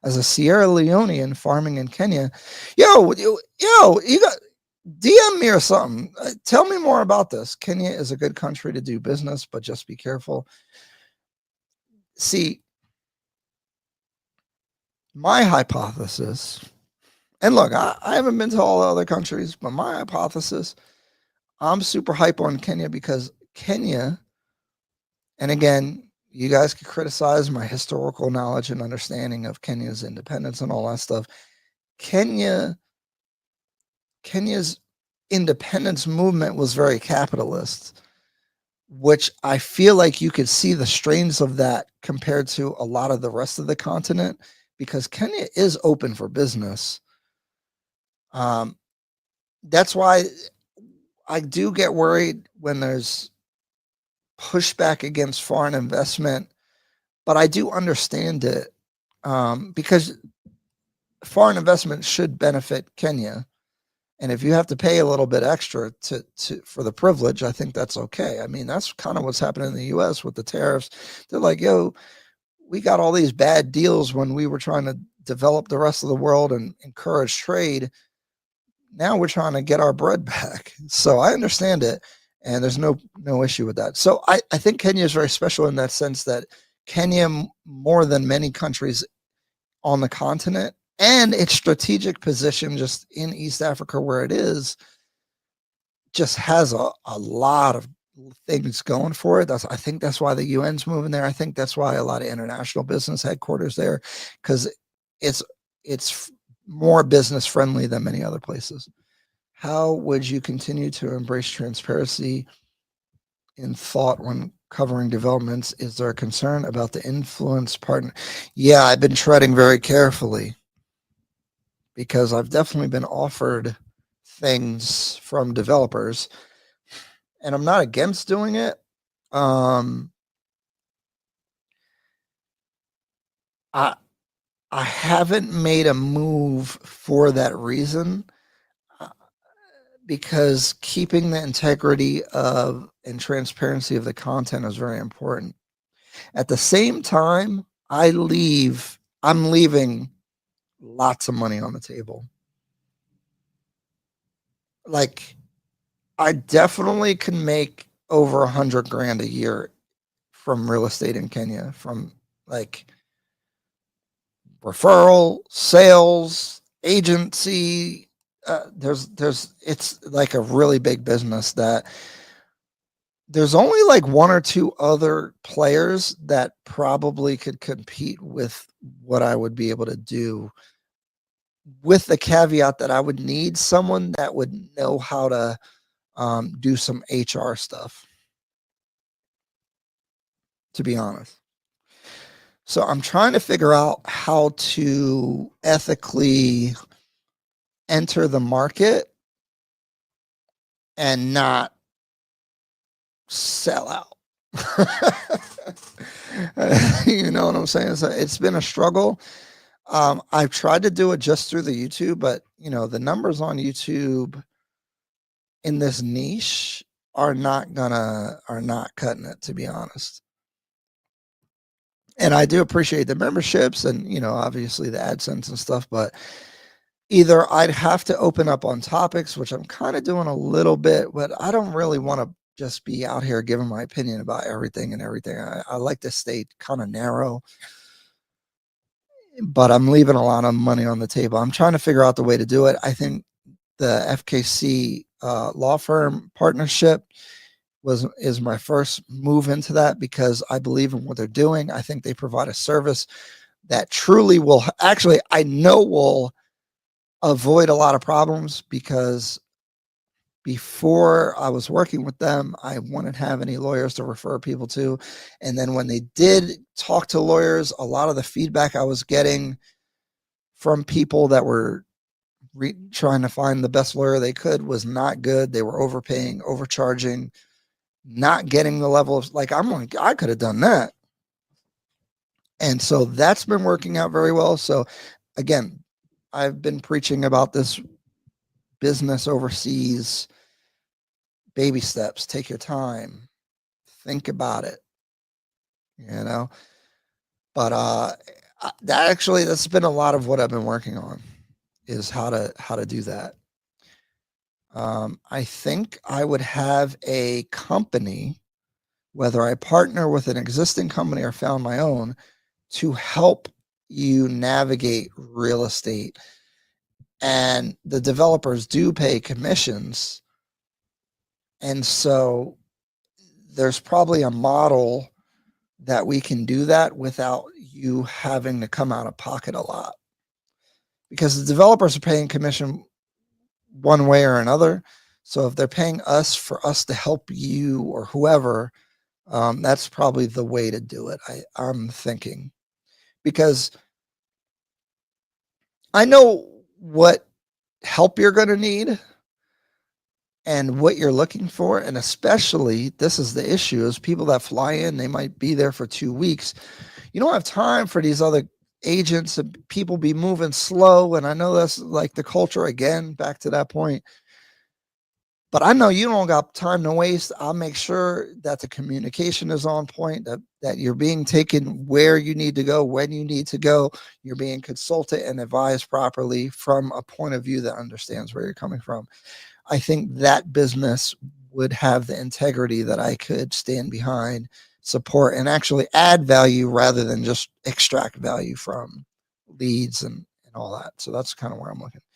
as a Sierra Leonean farming in Kenya. You got DM me or something. Tell me more about this. Kenya is a good country to do business, but just be careful. See, my hypothesis, and look, I haven't been to all the other countries, but my hypothesis, I'm super hype on Kenya because Kenya, and again, you guys could criticize my historical knowledge and understanding of Kenya's independence and all that stuff. Kenya's independence movement was very capitalist, which I feel like you could see the strains of that compared to a lot of the rest of the continent, because Kenya is open for business. That's why I do get worried when there's pushback against foreign investment, but I do understand it, because foreign investment should benefit Kenya. And if you have to pay a little bit extra for the privilege, I think that's okay. I mean, that's kind of what's happening in the U.S. with the tariffs. They're like, yo, we got all these bad deals when we were trying to develop the rest of the world and encourage trade. Now we're trying to get our bread back. So I understand it, and there's no issue with that. So I think Kenya is very special in that sense that Kenya, more than many countries on the continent, and its strategic position just in East Africa where it is, just has a lot of things going for it. I think that's why the UN's moving there. I think that's why a lot of international business headquarters there, because it's more business friendly than many other places. How would you continue to embrace transparency in thought when covering developments? Is there a concern about the influence partner? Yeah, I've been treading very carefully, because I've definitely been offered things from developers, and I'm not against doing it. I I haven't made a move for that reason, uh, because keeping the integrity of and transparency of the content is very important. At the same time, I'm leaving lots of money on the table. Like, I definitely can make over 100 grand a year from real estate in Kenya, from like referral, sales, agency. It's like a really big business that there's only like one or two other players that probably could compete with what I would be able to do, with the caveat that I would need someone that would know how to do some HR stuff, to be honest. So I'm trying to figure out how to ethically enter the market and not sell out. You know what I'm saying? So it's been a struggle. I've tried to do it just through the YouTube, but the numbers on YouTube in this niche are not cutting it, to be honest. And I do appreciate the memberships and obviously the AdSense and stuff, but either I'd have to open up on topics, which I'm kind of doing a little bit, but I don't really want to just be out here giving my opinion about everything and everything. I like to stay kind of narrow, but I'm leaving a lot of money on the table. I'm trying to figure out the way to do it. I think the FKC law firm partnership is my first move into that, because I believe in what they're doing. I think they provide a service that truly will I know will avoid a lot of problems, because before I was working with them, I wouldn't have any lawyers to refer people to. And then when they did talk to lawyers, a lot of the feedback I was getting from people that were trying to find the best lawyer they could was not good. They were overpaying, overcharging, not getting the level of, like, I'm like, I could have done that. And so that's been working out very well. So again, I've been preaching about this business overseas, baby steps, take your time, think about it, you know. But That's been a lot of what I've been working on, is how to do that. I think I would have a company, whether I partner with an existing company or found my own, to help you navigate real estate. And the developers do pay commissions. And so there's probably a model that we can do that without you having to come out of pocket a lot, because the developers are paying commission one way or another. So if they're paying us for us to help you or whoever, that's probably the way to do it. I'm thinking, because I know what help you're going to need and what you're looking for. And especially, this is the issue, is people that fly in, they might be there for 2 weeks. You don't have time for these other agents, and people be moving slow. And I know that's like the culture again, back to that point. But I know you don't got time to waste. I'll make sure that the communication is on point, that you're being taken where you need to go, when you need to go. You're being consulted and advised properly from a point of view that understands where you're coming from. I think that business would have the integrity that I could stand behind, support, and actually add value rather than just extract value from leads and all that. So that's kind of where I'm looking.